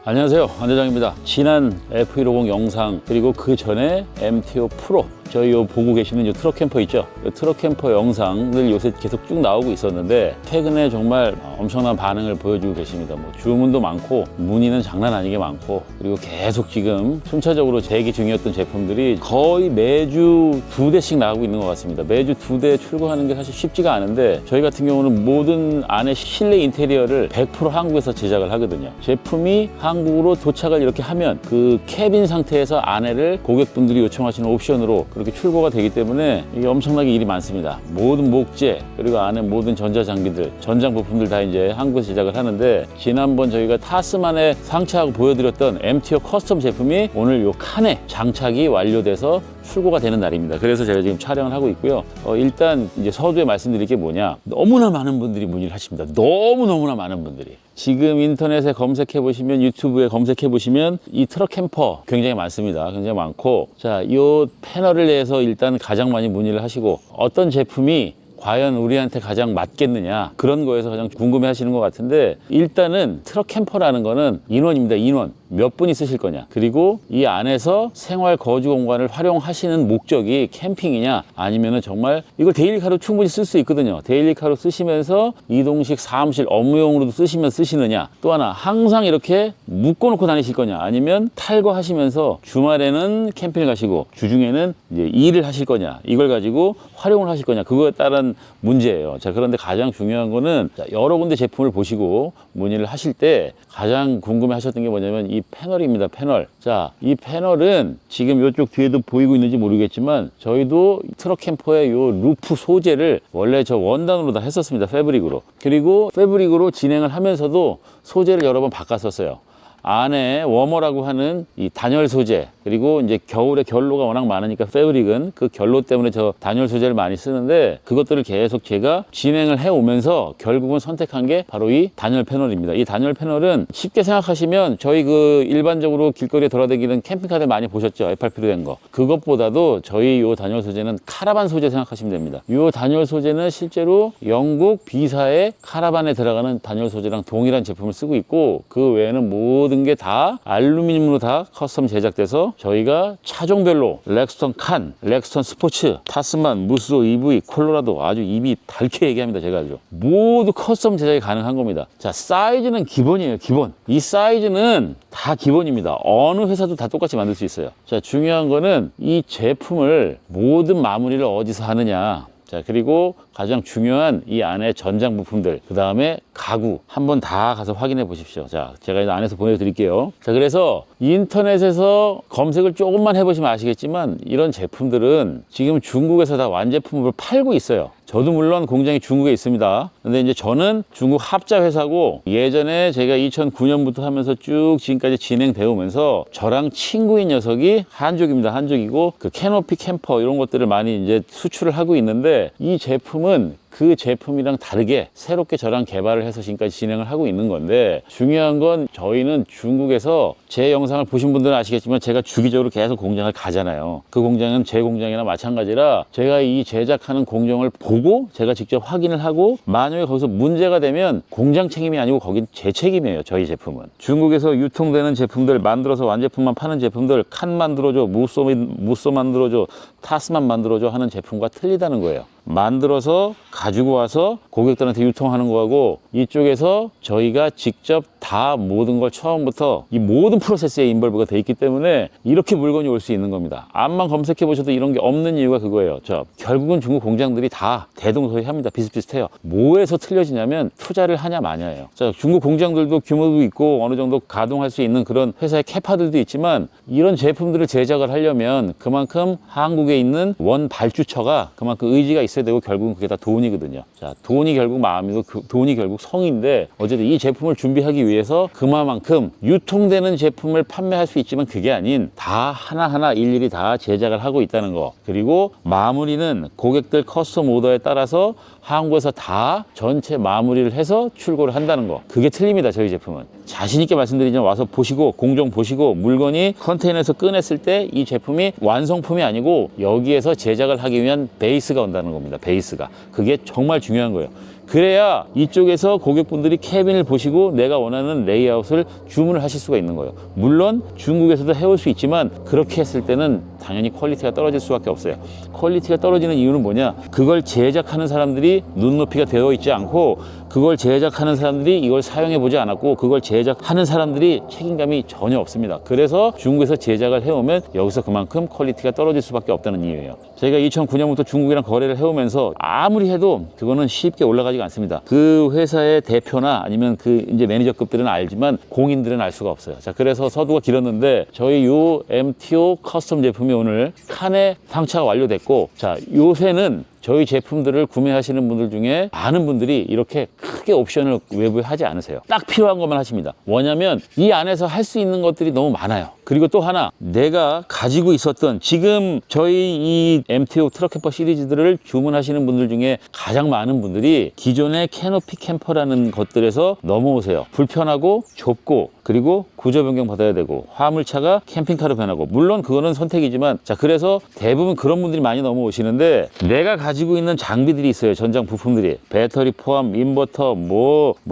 안녕하세요, 안 대장입니다. 지난 F150 영상 그리고 그 전에 MT-5 프로 저희 보고 계시는 이 트럭 캠퍼 있죠? 이 트럭 캠퍼 영상을 요새 계속 쭉 나오고 있었는데 최근에 정말 엄청난 반응을 보여주고 계십니다. 뭐 주문도 많고 문의는 장난 아니게 많고, 그리고 계속 지금 순차적으로 제기 중이었던 제품들이 거의 매주 2대씩 나오고 있는 것 같습니다. 매주 2대 출고하는 게 사실 쉽지가 않은데, 저희 같은 경우는 모든 안에 실내 인테리어를 100% 한국에서 제작을 하거든요. 제품이 한국으로 도착을 이렇게 하면 그 캐빈 상태에서 안에를 고객분들이 요청하시는 옵션으로 그렇게 출고가 되기 때문에 이게 엄청나게 일이 많습니다. 모든 목재 그리고 안에 모든 전자장비들, 전장 부품들 다 이제 한국에서 제작을 하는데, 지난번 저희가 타스만에 상차하고 보여드렸던 MT-5 커스텀 제품이 오늘 요 칸에 장착이 완료돼서 출고가 되는 날입니다. 그래서 제가 지금 촬영을 하고 있고요. 일단 이제 서두에 말씀드릴 게 뭐냐, 너무나 많은 분들이 문의를 하십니다. 너무나 많은 분들이. 지금 인터넷에 검색해 보시면, 유튜브에 검색해 보시면 이 트럭 캠퍼 굉장히 많습니다. 굉장히 많고, 자, 이 패널에 대해서 일단 가장 많이 문의를 하시고, 어떤 제품이 과연 우리한테 가장 맞겠느냐, 그런 거에서 가장 궁금해 하시는 것 같은데, 일단은 트럭 캠퍼라는 거는 인원입니다. 인원. 몇 분이 쓰실 거냐, 그리고 이 안에서 생활 거주 공간을 활용하시는 목적이 캠핑이냐, 아니면은 정말 이걸 데일리카로 충분히 쓸 수 있거든요. 데일리카로 쓰시면서 이동식 사무실 업무용으로도 쓰시느냐, 또 하나 항상 이렇게 묶어놓고 다니실 거냐, 아니면 탈거하시면서 주말에는 캠핑을 가시고 주중에는 이제 일을 하실 거냐, 이걸 가지고 활용을 하실 거냐, 그거에 따른 문제예요. 자, 그런데 가장 중요한 거는, 자, 여러 군데 제품을 보시고 문의를 하실 때 가장 궁금해 하셨던 게 뭐냐면 이 패널입니다. 패널. 자, 이 패널은 지금 이쪽 뒤에도 보이고 있는지 모르겠지만, 저희도 트럭 캠퍼의 요 루프 소재를 원래 저 원단으로 다 했었습니다. 패브릭으로. 그리고 패브릭으로 진행을 하면서도 소재를 여러 번 바꿨었어요. 안에 워머라고 하는 이 단열 소재, 그리고 이제 겨울에 결로가 워낙 많으니까 패브릭은 그 결로 때문에 저 단열 소재를 많이 쓰는데, 그것들을 계속 제가 진행을 해 오면서 결국은 선택한 게 바로 이 단열 패널입니다. 이 단열 패널은 쉽게 생각하시면, 저희 그 일반적으로 길거리에 돌아다니는 캠핑카들 많이 보셨죠? FRP로 된 거. 그것보다도 저희 요 단열 소재는 카라반 소재 생각하시면 됩니다. 요 단열 소재는 실제로 영국 B사의 카라반에 들어가는 단열 소재랑 동일한 제품을 쓰고 있고, 그 외에는 모든 게 다 알루미늄으로 다 커스텀 제작돼서 저희가 차종별로 렉스턴 칸, 렉스턴 스포츠, 타스만, 무스로 EV, 콜로라도, 아주 입이 닳게 얘기합니다. 제가 아주 모두 커스텀 제작이 가능한 겁니다. 자, 사이즈는 기본이에요. 기본. 이 사이즈는 다 기본입니다. 어느 회사도 다 똑같이 만들 수 있어요. 자, 중요한 거는 이 제품을 모든 마무리를 어디서 하느냐, 자, 그리고 가장 중요한 이 안에 전장 부품들, 그 다음에 가구 한번 다 가서 확인해 보십시오. 자, 제가 이제 안에서 보내드릴게요. 자, 그래서 인터넷에서 검색을 조금만 해보시면 아시겠지만, 이런 제품들은 지금 중국에서 다 완제품으로 팔고 있어요. 저도 물론 공장이 중국에 있습니다. 근데 이제 저는 중국 합자 회사고, 예전에 제가 2009년부터 하면서 쭉 지금까지 진행되어 오면서 저랑 친구인 녀석이 한족입니다. 한족이고, 그 캐노피 캠퍼 이런 것들을 많이 이제 수출을 하고 있는데, 이 제품은 그 제품이랑 다르게 새롭게 저랑 개발을 해서 지금까지 진행을 하고 있는 건데, 중요한 건 저희는 중국에서, 제 영상을 보신 분들은 아시겠지만 제가 주기적으로 계속 공장을 가잖아요. 그 공장은 제 공장이나 마찬가지라, 제가 이 제작하는 공정을 보고 제가 직접 확인을 하고, 만약에 거기서 문제가 되면 공장 책임이 아니고 거긴 제 책임이에요. 저희 제품은 중국에서 유통되는 제품들, 만들어서 완제품만 파는 제품들, 칸 만들어줘, 무쏘 만들어줘, 타스만 만들어줘 하는 제품과 틀리다는 거예요. 만들어서 가지고 와서 고객들한테 유통하는 거하고, 이쪽에서 저희가 직접 다 모든 걸 처음부터 이 모든 프로세스에 인벌브가 돼 있기 때문에 이렇게 물건이 올 수 있는 겁니다. 암만 검색해 보셔도 이런 게 없는 이유가 그거예요. 자, 결국은 중국 공장들이 다 대동소이합니다. 비슷비슷해요. 뭐에서 틀려지냐면 투자를 하냐 마냐예요. 자, 중국 공장들도 규모도 있고 어느 정도 가동할 수 있는 그런 회사의 캐파들도 있지만, 이런 제품들을 제작을 하려면 그만큼 한국에 있는 원 발주처가 그만큼 의지가 있어야 되고, 결국은 그게 다 돈이거든요. 자, 돈이 결국 마음이고, 돈이 결국 성인데, 어쨌든 이 제품을 준비하기 위해서 그만큼 유통되는 제품을 판매할 수 있지만, 그게 아닌 다 하나하나 일일이 다 제작을 하고 있다는 거. 그리고 마무리는 고객들 커스텀 오더에 따라서 한국에서 다 전체 마무리를 해서 출고를 한다는 거. 그게 틀립니다. 저희 제품은. 자신 있게 말씀드리지만, 와서 보시고 공정 보시고, 물건이 컨테이너에서 꺼냈을 때 이 제품이 완성품이 아니고 여기에서 제작을 하기 위한 베이스가 온다는 겁니다. 베이스가. 그게 정말 중요한 거예요. 그래야 이쪽에서 고객분들이 캐빈을 보시고 내가 원하는 레이아웃을 주문을 하실 수가 있는 거예요. 물론 중국에서도 해올 수 있지만 그렇게 했을 때는 당연히 퀄리티가 떨어질 수밖에 없어요. 퀄리티가 떨어지는 이유는 뭐냐? 그걸 제작하는 사람들이 눈높이가 되어 있지 않고, 그걸 제작하는 사람들이 이걸 사용해 보지 않았고, 그걸 제작하는 사람들이 책임감이 전혀 없습니다. 그래서 중국에서 제작을 해오면 여기서 그만큼 퀄리티가 떨어질 수밖에 없다는 이유예요. 저희가 2009년부터 중국이랑 거래를 해오면서 아무리 해도 그거는 쉽게 올라가지가 않습니다. 그 회사의 대표나 아니면 그 이제 매니저급들은 알지만 공인들은 알 수가 없어요. 자, 그래서 서두가 길었는데 저희 요 MTO 커스텀 제품이 오늘 칸에 상차가 완료됐고, 자, 요새는 저희 제품들을 구매하시는 분들 중에 많은 분들이 이렇게 크게 옵션을 외부에 하지 않으세요. 딱 필요한 것만 하십니다. 뭐냐면 이 안에서 할 수 있는 것들이 너무 많아요. 그리고 또 하나, 내가 가지고 있었던, 지금 저희 이 MTO 트럭 캠퍼 시리즈들을 주문하시는 분들 중에 가장 많은 분들이 기존의 캐노피 캠퍼라는 것들에서 넘어오세요. 불편하고 좁고, 그리고 구조 변경 받아야 되고, 화물차가 캠핑카로 변하고, 물론 그거는 선택이지만, 자, 그래서 대부분 그런 분들이 많이 넘어오시는데, 내가 가지고 있는 장비들이 있어요. 전장 부품들이. 배터리 포함, 인버터,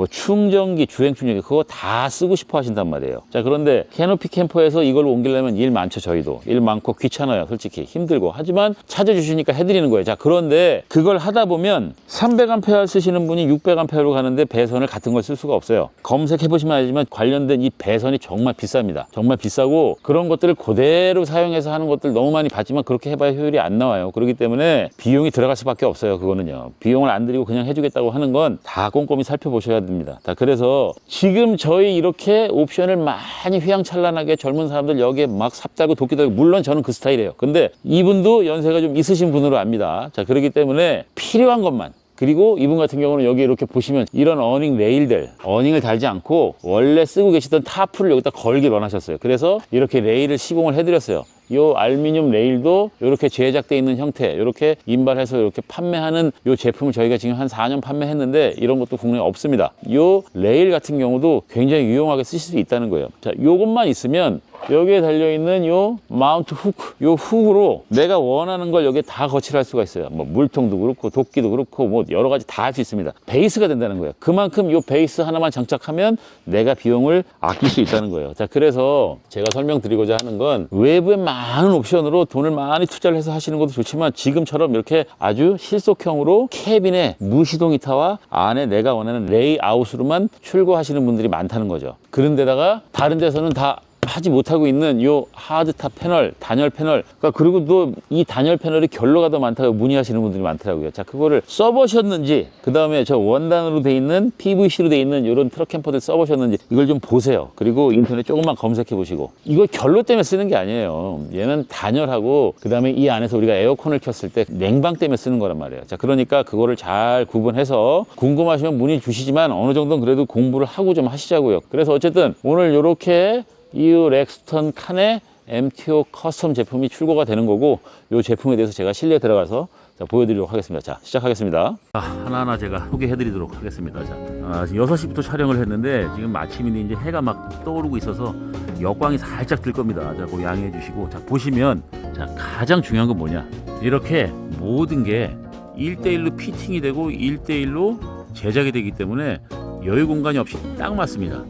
충전기, 주행 충전기, 그거 다 쓰고 싶어 하신단 말이에요. 자, 그런데 캐노피 캠퍼에서 이걸 옮기려면 일 많죠. 저희도 일 많고 귀찮아요. 솔직히 힘들고. 하지만 찾아주시니까 해드리는 거예요. 자, 그런데 그걸 하다 보면 300A 쓰시는 분이 600A로 가는데 배선을 같은 걸 쓸 수가 없어요. 검색해 보시면 알지만 관련된 이 배선이 정말 비쌉니다. 정말 비싸고, 그런 것들을 그대로 사용해서 하는 것들 너무 많이 봤지만 그렇게 해봐야 효율이 안 나와요. 그렇기 때문에 비용이 들어갈 수밖에 없어요. 그거는요. 비용을 안 들이고 그냥 해주겠다고 하는 건 다 꼼꼼히 살펴보셔야 됩니다. 자, 그래서 지금 저희 이렇게 옵션을 많이 휘황찬란하게 젊은 사람들 여기에 막 삽달고 도끼 달고, 물론 저는 그 스타일이에요. 근데 이분도 연세가 좀 있으신 분으로 압니다. 자, 그렇기 때문에 필요한 것만. 그리고 이분 같은 경우는 여기 이렇게 보시면 이런 어닝 레일들, 어닝을 달지 않고 원래 쓰고 계시던 타프를 여기다 걸기를 원하셨어요. 그래서 이렇게 레일을 시공을 해드렸어요. 요 알루미늄 레일도 이렇게 제작되어 있는 형태, 이렇게 인발해서 이렇게 판매하는 요 제품을 저희가 지금 한 4년 판매했는데 이런 것도 국내에 없습니다. 요 레일 같은 경우도 굉장히 유용하게 쓰실 수 있다는 거예요. 자, 요것만 있으면 여기에 달려있는 요 마운트 후크, 요 훅으로 내가 원하는 걸 여기에 다 거치할 수가 있어요. 뭐 물통도 그렇고 도끼도 그렇고 뭐 여러 가지 다 할 수 있습니다. 베이스가 된다는 거예요. 그만큼 요 베이스 하나만 장착하면 내가 비용을 아낄 수 있다는 거예요. 자, 그래서 제가 설명드리고자 하는 건, 외부에 많은 옵션으로 돈을 많이 투자를 해서 하시는 것도 좋지만 지금처럼 이렇게 아주 실속형으로 캐빈에 무시동 히터와 안에 내가 원하는 레이아웃으로만 출고하시는 분들이 많다는 거죠. 그런 데다가 다른 데서는 다 하지 못하고 있는 요 하드탑 패널, 단열 패널, 그러니까 그리고 또 이 단열 패널이 결로가 더 많다고 문의하시는 분들이 많더라고요. 자, 그거를 써보셨는지, 그 다음에 저 원단으로 돼 있는 PVC로 돼 있는 이런 트럭 캠퍼들 써보셨는지 이걸 좀 보세요. 그리고 인터넷 조금만 검색해 보시고, 이거 결로 때문에 쓰는 게 아니에요. 얘는 단열하고, 그 다음에 이 안에서 우리가 에어컨을 켰을 때 냉방 때문에 쓰는 거란 말이에요. 자, 그러니까 그거를 잘 구분해서 궁금하시면 문의 주시지만 어느 정도는 그래도 공부를 하고 좀 하시자고요. 그래서 어쨌든 오늘 요렇게 EU 렉스턴 칸의 MTO 커스텀 제품이 출고가 되는 거고, 이 제품에 대해서 제가 실내에 들어가서 보여드리도록 하겠습니다. 자, 시작하겠습니다. 하나하나 제가 소개해드리도록 하겠습니다. 자, 지금 6시부터 촬영을 했는데 지금 마침인데 이제 해가 막 떠오르고 있어서 역광이 살짝 들 겁니다. 자, 그거 양해해 주시고, 자, 보시면, 자, 가장 중요한 건 뭐냐, 이렇게 모든 게 1대1로 피팅이 되고 1대1로 제작이 되기 때문에 여유 공간이 없이 딱 맞습니다.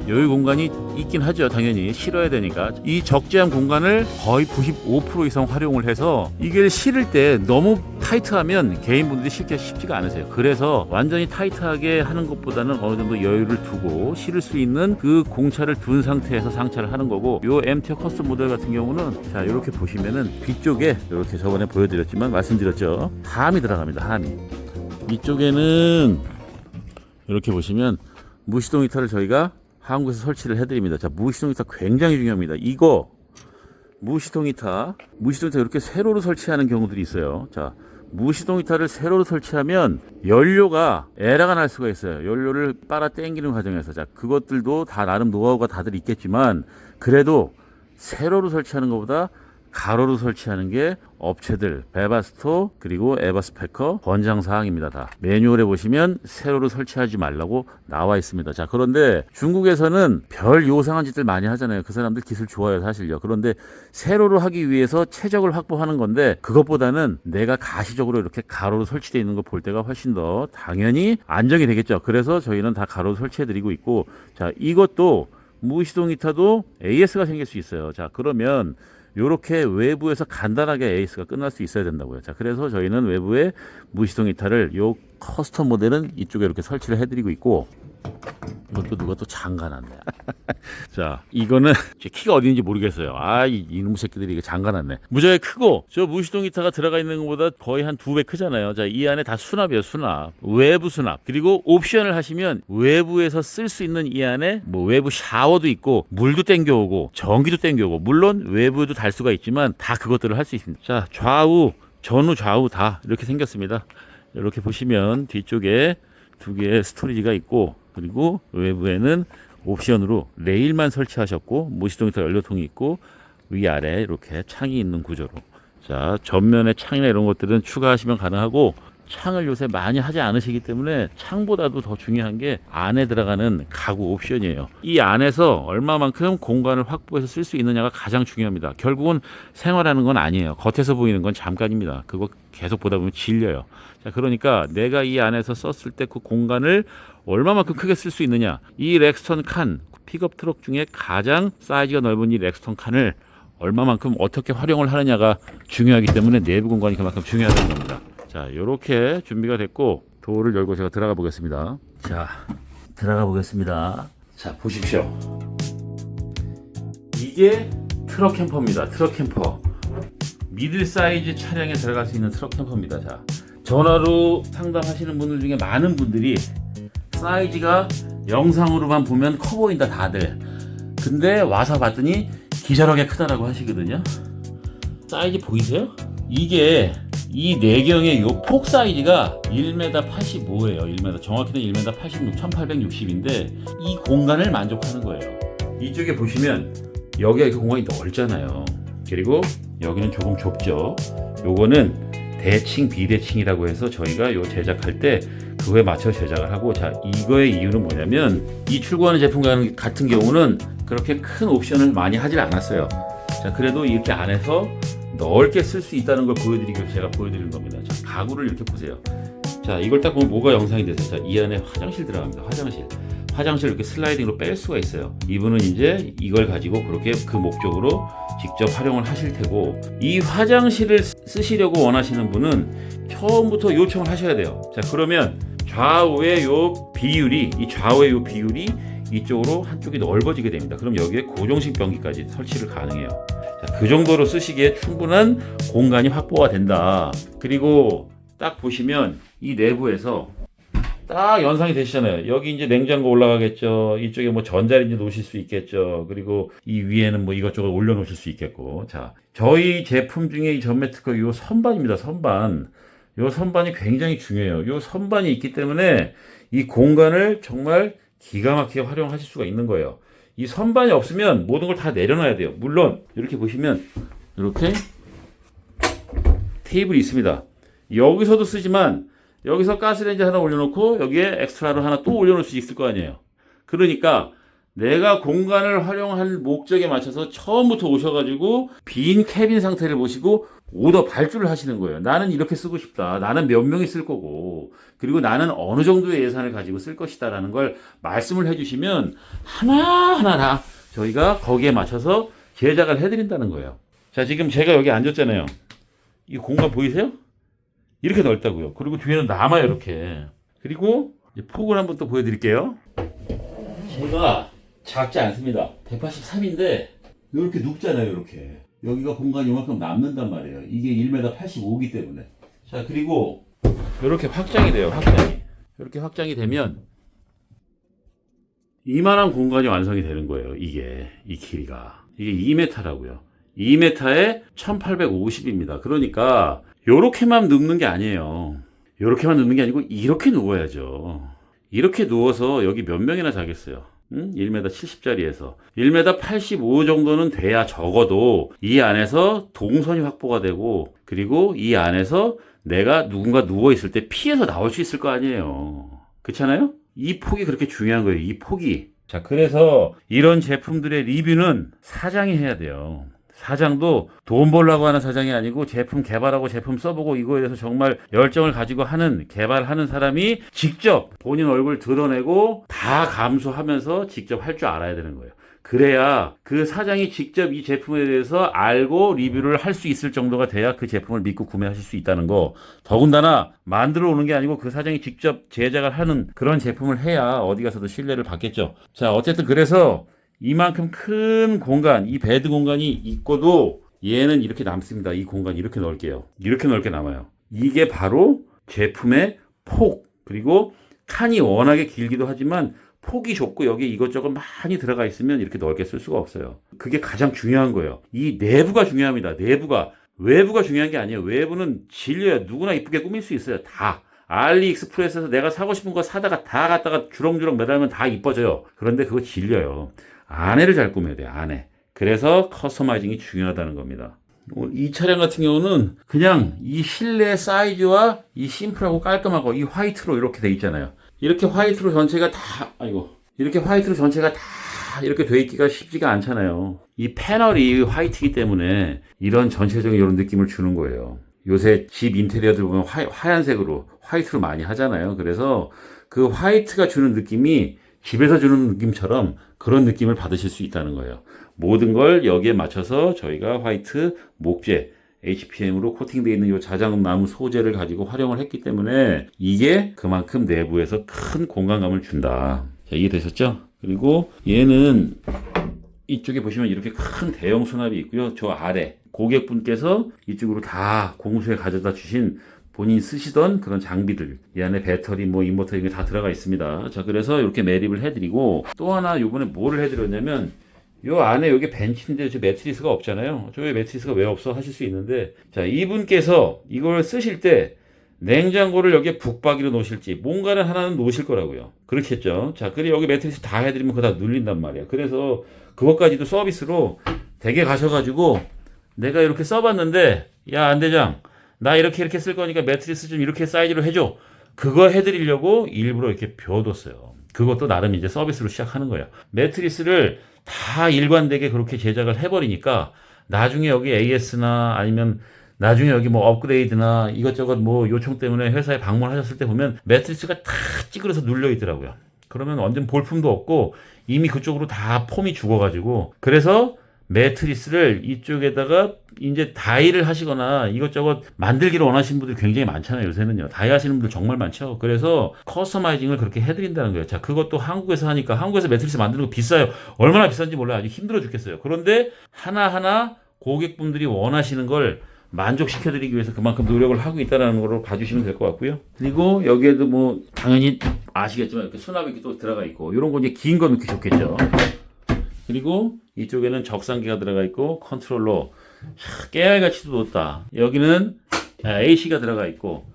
여유 공간이 있긴 하죠. 당연히 실어야 되니까. 이 적재한 공간을 거의 95% 이상 활용을 해서 이게 실을 때 너무 타이트하면 개인분들이 실기가 쉽지가 않으세요. 그래서 완전히 타이트하게 하는 것보다는 어느 정도 여유를 두고 실을 수 있는 그 공차를 둔 상태에서 상차를 하는 거고, 요 MTO 커스텀 모델 같은 경우는, 자, 이렇게 보시면은 뒤쪽에 이렇게 저번에 보여드렸지만 말씀드렸죠. 함이 들어갑니다. 함이. 이쪽에는 이렇게 보시면 무시동 히터를 저희가 한국에서 설치를 해드립니다. 자, 무시동 히터 굉장히 중요합니다. 이거 무시동 히터 이렇게 세로로 설치하는 경우들이 있어요. 자, 무시동 히터를 세로로 설치하면 연료가 에러가 날 수가 있어요. 연료를 빨아 당기는 과정에서. 자, 그것들도 다 나름 노하우가 다들 있겠지만, 그래도 세로로 설치하는 것보다 가로로 설치하는 게 업체들 베바스토 그리고 에버스패커 권장사항입니다. 다 매뉴얼에 보시면 세로로 설치하지 말라고 나와 있습니다. 자, 그런데 중국에서는 별 요상한 짓들 많이 하잖아요. 그 사람들 기술 좋아요, 사실요. 그런데 세로로 하기 위해서 최적을 확보하는 건데, 그것보다는 내가 가시적으로 이렇게 가로로 설치되어 있는 거 볼 때가 훨씬 더 당연히 안정이 되겠죠. 그래서 저희는 다 가로로 설치해 드리고 있고, 자, 이것도 무시동 히터도 AS가 생길 수 있어요. 자, 그러면 이렇게 외부에서 간단하게 AS가 끝날 수 있어야 된다고요. 자, 그래서 저희는 외부에 무시동 히터를 요 커스텀 모델은 이쪽에 이렇게 설치를 해드리고 있고, 이것도 누가 또 잠가놨네. 자, 이거는 제 키가 어디 있는지 모르겠어요. 이놈 새끼들이 이거 잠가놨네. 무지하게 크고, 저 무시동 히터가 들어가 있는 것보다 거의 한 2배 크잖아요. 자, 이 안에 다 수납이에요, 수납. 외부 수납. 그리고 옵션을 하시면 외부에서 쓸 수 있는 이 안에 뭐 외부 샤워도 있고, 물도 땡겨오고, 전기도 땡겨오고, 물론 외부에도 달 수가 있지만 다 그것들을 할 수 있습니다. 자, 좌우, 전후 좌우 다 이렇게 생겼습니다. 이렇게 보시면 뒤쪽에 2개의 스토리지가 있고, 그리고 외부에는 옵션으로 레일만 설치하셨고, 무시동 히터 연료통이 있고, 위아래 이렇게 창이 있는 구조로. 자, 전면에 창이나 이런 것들은 추가하시면 가능하고, 창을 요새 많이 하지 않으시기 때문에 창보다도 더 중요한 게 안에 들어가는 가구 옵션이에요. 이 안에서 얼마만큼 공간을 확보해서 쓸 수 있느냐가 가장 중요합니다. 결국은 생활하는 건 아니에요. 겉에서 보이는 건 잠깐입니다. 그거 계속 보다 보면 질려요. 자, 그러니까 내가 이 안에서 썼을 때 그 공간을 얼마만큼 크게 쓸 수 있느냐. 이 렉스턴 칸, 픽업 트럭 중에 가장 사이즈가 넓은 이 렉스턴 칸을 얼마만큼 어떻게 활용을 하느냐가 중요하기 때문에 내부 공간이 그만큼 중요하다는 겁니다. 자, 이렇게 준비가 됐고, 도어를 열고 제가 들어가 보겠습니다. 자, 들어가 보겠습니다. 자, 보십시오. 이게 트럭 캠퍼입니다. 트럭 캠퍼. 미들 사이즈 차량에 들어갈 수 있는 트럭 캠퍼입니다. 자, 전화로 상담하시는 분들 중에 많은 분들이 사이즈가 영상으로만 보면 커 보인다 다들. 근데 와서 봤더니 기절하게 크다라고 하시거든요. 사이즈 보이세요? 이게 이 내경의 요 폭 사이즈가 1m 85예요. 1m, 정확히는 1m 86, 1860인데 이 공간을 만족하는 거예요. 이쪽에 보시면 여기가 이렇게 공간이 넓잖아요. 그리고 여기는 조금 좁죠. 요거는 대칭, 비대칭이라고 해서 저희가 요 제작할 때 그거에 맞춰 제작을 하고, 자, 이거의 이유는 뭐냐면 이 출고하는 제품 같은 경우는 그렇게 큰 옵션을 많이 하질 않았어요. 자, 그래도 이렇게 안에서 넓게 쓸 수 있다는 걸 보여드리기 위해서 제가 보여드리는 겁니다. 자, 가구를 이렇게 보세요. 자, 이걸 딱 보면 뭐가 영상이 되세요? 자, 이 안에 화장실 들어갑니다. 화장실 이렇게 슬라이딩으로 뺄 수가 있어요. 이분은 이제 이걸 가지고 그렇게 그 목적으로 직접 활용을 하실 테고, 이 화장실을 쓰시려고 원하시는 분은 처음부터 요청을 하셔야 돼요. 자, 그러면 좌우의 요 비율이, 이쪽으로 한쪽이 넓어지게 됩니다. 그럼 여기에 고정식 변기까지 설치를 가능해요. 자, 그 정도로 쓰시기에 충분한 공간이 확보가 된다. 그리고 딱 보시면 이 내부에서 딱 연상이 되시잖아요. 여기 이제 냉장고 올라가겠죠. 이쪽에 뭐 전자레인지 놓으실 수 있겠죠. 그리고 이 위에는 뭐 이것저것 올려놓으실 수 있겠고. 자, 저희 제품 중에 이 전매 특허 요 선반입니다. 선반. 요 선반이 굉장히 중요해요. 요 선반이 있기 때문에 이 공간을 정말 기가 막히게 활용하실 수가 있는 거예요. 이 선반이 없으면 모든 걸 다 내려놔야 돼요. 물론 이렇게 보시면 이렇게 테이블이 있습니다. 여기서도 쓰지만 여기서 가스레인지 하나 올려놓고 여기에 엑스트라로 하나 또 올려놓을 수 있을 거 아니에요. 그러니까 내가 공간을 활용할 목적에 맞춰서 처음부터 오셔가지고 빈 캐빈 상태를 보시고 오더 발주를 하시는 거예요. 나는 이렇게 쓰고 싶다. 나는 몇 명이 쓸 거고, 그리고 나는 어느 정도의 예산을 가지고 쓸 것이다 라는 걸 말씀을 해주시면 하나하나 다 저희가 거기에 맞춰서 제작을 해드린다는 거예요. 자, 지금 제가 여기 앉았잖아요. 이 공간 보이세요? 이렇게 넓다고요. 그리고 뒤에는 남아요, 이렇게. 그리고 폭을 한번 또 보여드릴게요. 제가 작지 않습니다. 183인데 이렇게 눕잖아요, 이렇게. 여기가 공간이 이만큼 남는단 말이에요. 이게 1m 85이기 때문에. 자, 그리고 이렇게 확장이 돼요, 확장이. 이렇게 확장이 되면 이만한 공간이 완성이 되는 거예요. 이게, 이 길이가. 이게 2m라고요. 2m에 1850입니다. 그러니까 요렇게만 눕는 게 아니에요. 요렇게만 눕는 게 아니고 이렇게 누워야죠. 이렇게 누워서 여기 몇 명이나 자겠어요. 1m 70짜리에서 1m 85 정도는 돼야 적어도 이 안에서 동선이 확보가 되고, 그리고 이 안에서 내가 누군가 누워있을 때 피해서 나올 수 있을 거 아니에요. 그렇잖아요? 이 폭이 그렇게 중요한 거예요. 이 폭이. 자, 그래서 이런 제품들의 리뷰는 사장이 해야 돼요. 사장도 돈 벌려고 하는 사장이 아니고 제품 개발하고 제품 써보고 이거에 대해서 정말 열정을 가지고 하는, 개발하는 사람이 직접 본인 얼굴 드러내고 다 감수하면서 직접 할 줄 알아야 되는 거예요. 그래야 그 사장이 직접 이 제품에 대해서 알고 리뷰를 할 수 있을 정도가 돼야 그 제품을 믿고 구매하실 수 있다는 거. 더군다나 만들어 오는 게 아니고 그 사장이 직접 제작을 하는 그런 제품을 해야 어디 가서도 신뢰를 받겠죠. 자, 어쨌든 그래서 이만큼 큰 공간, 이 베드 공간이 있고도 얘는 이렇게 남습니다. 이 공간이 이렇게 넓게요. 이렇게 넓게 남아요. 이게 바로 제품의 폭, 그리고 칸이 워낙에 길기도 하지만 폭이 좁고 여기 이것저것 많이 들어가 있으면 이렇게 넓게 쓸 수가 없어요. 그게 가장 중요한 거예요. 이 내부가 중요합니다. 내부가. 외부가 중요한 게 아니에요. 외부는 질려요. 누구나 이쁘게 꾸밀 수 있어요. 다. 알리익스프레스에서 내가 사고 싶은 거 사다가 다 갖다가 주렁주렁 매달면 다 이뻐져요. 그런데 그거 질려요. 안에를 잘 꾸며야 돼요. 안에. 그래서 커스터마이징이 중요하다는 겁니다. 이 차량 같은 경우는 그냥 이 실내 사이즈와 이 심플하고 깔끔하고 이 화이트로 이렇게 돼 있잖아요. 이렇게 화이트로 전체가 다, 이렇게 화이트로 전체가 다 이렇게 돼 있기가 쉽지가 않잖아요. 이 패널이 화이트이기 때문에 이런 전체적인 이런 느낌을 주는 거예요. 요새 집 인테리어들 보면 하얀색으로, 화이트로 많이 하잖아요. 그래서 그 화이트가 주는 느낌이 집에서 주는 느낌처럼 그런 느낌을 받으실 수 있다는 거예요. 모든 걸 여기에 맞춰서 저희가 화이트 목재, HPM으로 코팅되어 있는 이 자작나무 소재를 가지고 활용을 했기 때문에 이게 그만큼 내부에서 큰 공간감을 준다. 자, 이해되셨죠? 그리고 얘는 이쪽에 보시면 이렇게 큰 대형 수납이 있고요. 저 아래 고객분께서 이쪽으로 다 공수에 가져다 주신 본인 쓰시던 그런 장비들, 이 안에 배터리, 인버터 이게 다 들어가 있습니다. 자, 그래서 이렇게 매립을 해드리고, 또 하나 요번에 뭐를 해드렸냐면, 요 안에 여기 벤치인데 저 매트리스가 없잖아요. 저기 매트리스가 왜 없어 하실 수 있는데, 자, 이분께서 이걸 쓰실 때 냉장고를 여기에 북박이로 놓으실지 뭔가는 하나는 놓으실 거라고요. 그렇겠죠. 자, 그래 여기 매트리스 다 해드리면 그거 다 눌린단 말이야. 그래서 그것까지도 서비스로 댁에 가셔가지고 내가 이렇게 써봤는데, 야, 안 대장, 나 이렇게 쓸 거니까 매트리스 좀 이렇게 사이즈로 해줘. 그거 해드리려고 일부러 이렇게 벼뒀어요. 그것도 나름 이제 서비스로 시작하는 거예요. 매트리스를 다 일관되게 그렇게 제작을 해버리니까 나중에 여기 AS나 아니면 나중에 여기 업그레이드나 이것저것 요청 때문에 회사에 방문하셨을 때 보면 매트리스가 다 찌그러서 눌려 있더라고요. 그러면 완전 볼품도 없고 이미 그쪽으로 다 폼이 죽어가지고, 그래서 매트리스를 이쪽에다가 이제 다이를 하시거나 이것저것 만들기를 원하시는 분들이 굉장히 많잖아요. 요새는요. 다이 하시는 분들 정말 많죠. 그래서 커스터마이징을 그렇게 해드린다는 거예요. 자, 그것도 한국에서 하니까, 한국에서 매트리스 만드는 거 비싸요. 얼마나 비싼지 몰라요. 아주 힘들어 죽겠어요. 그런데 하나하나 고객분들이 원하시는 걸 만족시켜드리기 위해서 그만큼 노력을 하고 있다는 걸로 봐주시면 될 것 같고요. 그리고 여기에도 당연히 아시겠지만 이렇게 수납이 이렇게 또 들어가 있고, 이런 거 이제 긴 거 넣기 좋겠죠. 그리고 이쪽에는 적상기가 들어가 있고 컨트롤러, 깨알같이도 놓다. 여기는 AC가 들어가 있고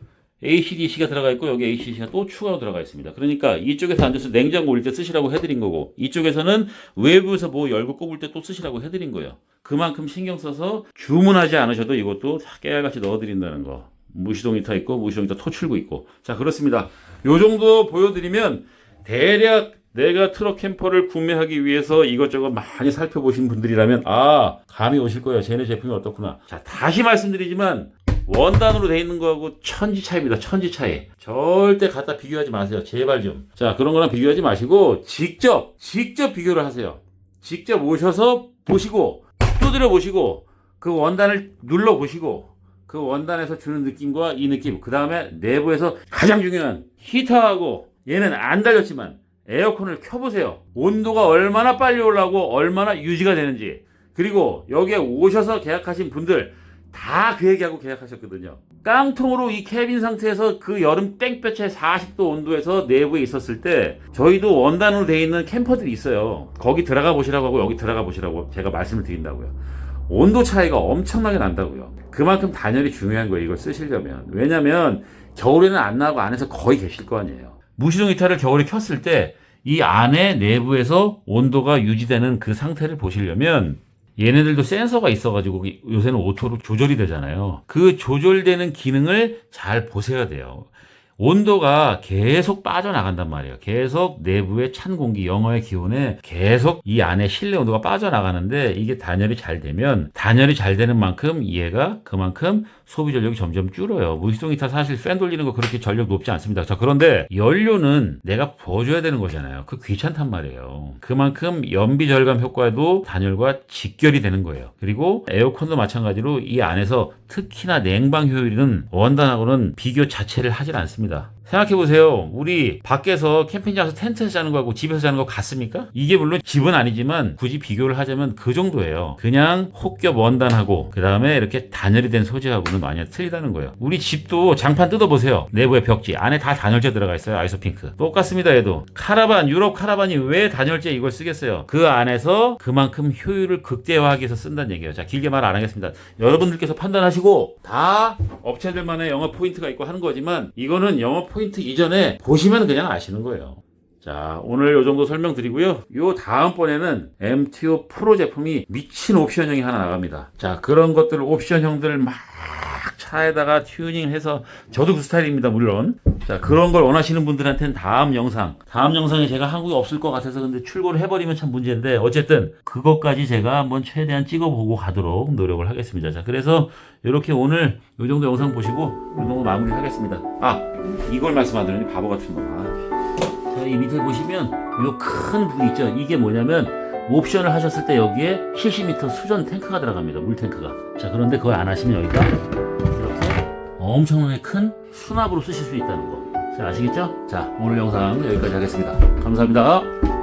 ACDC가 들어가 있고 여기 ACDC가 또 추가로 들어가 있습니다. 그러니까 이쪽에서 앉아서 냉장고 올릴 때 쓰시라고 해드린 거고, 이쪽에서는 외부에서 열고 꼽을 때 또 쓰시라고 해드린 거예요. 그만큼 신경 써서 주문하지 않으셔도 이것도 깨알같이 넣어드린다는 거. 무시동 히터 있고 무시동 히터 토출구 있고. 자, 그렇습니다. 요 정도 보여드리면 대략 내가 트럭 캠퍼를 구매하기 위해서 이것저것 많이 살펴보신 분들이라면 감이 오실 거예요. 쟤네 제품이 어떻구나. 자, 다시 말씀드리지만 원단으로 돼 있는 거하고 천지 차이입니다. 천지 차이. 절대 갖다 비교하지 마세요. 제발 좀. 자, 그런 거랑 비교하지 마시고 직접 비교를 하세요. 직접 오셔서 보시고 두드려 보시고 그 원단을 눌러 보시고 그 원단에서 주는 느낌과 이 느낌, 그 다음에 내부에서 가장 중요한 히터하고, 얘는 안 달렸지만 에어컨을 켜보세요. 온도가 얼마나 빨리 올라오고 얼마나 유지가 되는지. 그리고 여기에 오셔서 계약하신 분들 다 그 얘기하고 계약하셨거든요. 깡통으로 이 캐빈 상태에서 그 여름 땡볕에 40도 온도에서 내부에 있었을 때 저희도 원단으로 되어 있는 캠퍼들이 있어요. 거기 들어가 보시라고 하고 여기 들어가 보시라고 제가 말씀을 드린다고요. 온도 차이가 엄청나게 난다고요. 그만큼 단열이 중요한 거예요. 이걸 쓰시려면. 왜냐면 겨울에는 안 나고 안에서 거의 계실 거 아니에요. 무시동 히터를 겨울에 켰을 때 이 안에 내부에서 온도가 유지되는 그 상태를 보시려면 얘네들도 센서가 있어가지고 요새는 오토로 조절이 되잖아요. 그 조절되는 기능을 잘 보셔야 돼요. 온도가 계속 빠져나간단 말이에요. 계속 내부의 찬 공기, 영하의 기온에 계속 이 안에 실내 온도가 빠져나가는데 이게 단열이 잘 되면 단열이 잘 되는 만큼 얘가 그만큼 소비 전력이 점점 줄어요. 무기동 기타 사실 팬 돌리는 거 그렇게 전력 높지 않습니다. 자, 그런데 연료는 내가 부어줘야 되는 거잖아요. 그 귀찮단 말이에요. 그만큼 연비 절감 효과도 단열과 직결이 되는 거예요. 그리고 에어컨도 마찬가지로 이 안에서 특히나 냉방 효율은 원단하고는 비교 자체를 하질 않습니다. 생각해보세요. 우리 밖에서 캠핑장에서 텐트에서 자는 거하고 집에서 자는 거 같습니까? 이게 물론 집은 아니지만 굳이 비교를 하자면 그 정도예요. 그냥 혹겹 원단하고 그 다음에 이렇게 단열이 된 소재하고는 많이 틀리다는 거예요. 우리 집도 장판 뜯어보세요. 내부에 벽지 안에 다 단열재 들어가 있어요. 아이소핑크 똑같습니다. 얘도 카라반, 유럽 카라반이 왜 단열재 이걸 쓰겠어요? 그 안에서 그만큼 효율을 극대화하기 위해서 쓴다는 얘기예요. 자, 길게 말 안 하겠습니다. 여러분들께서 판단하시고 다 업체들만의 영업 포인트가 있고 하는 거지만 이거는 영업 포인트 이전에 보시면 그냥 아시는 거예요. 자, 오늘 요 정도 설명드리고요. 요 다음번에는 MTO 프로 제품이 미친 옵션형이 하나 나갑니다. 자, 그런 것들 옵션형들 막 차에다가 튜닝해서 저도 그 스타일입니다, 물론. 자, 그런 걸 원하시는 분들한테는 다음 영상에 제가 한국에 없을 것 같아서 근데 출고를 해버리면 참 문제인데 어쨌든 그것까지 제가 한번 최대한 찍어보고 가도록 노력을 하겠습니다. 자, 그래서 이렇게 오늘 요 정도 영상 보시고 요 정도 마무리 하겠습니다. 아, 이걸 말씀 안 드렸니? 바보 같은 놈아. 자, 이 밑에 보시면 요 큰 부위 있죠? 이게 뭐냐면 옵션을 하셨을 때 여기에 70m 수전 탱크가 들어갑니다. 물 탱크가. 자, 그런데 그걸 안 하시면 여기가 이렇게 엄청나게 큰 수납으로 쓰실 수 있다는 거. 자, 아시겠죠? 자, 오늘 영상 여기까지 하겠습니다. 감사합니다.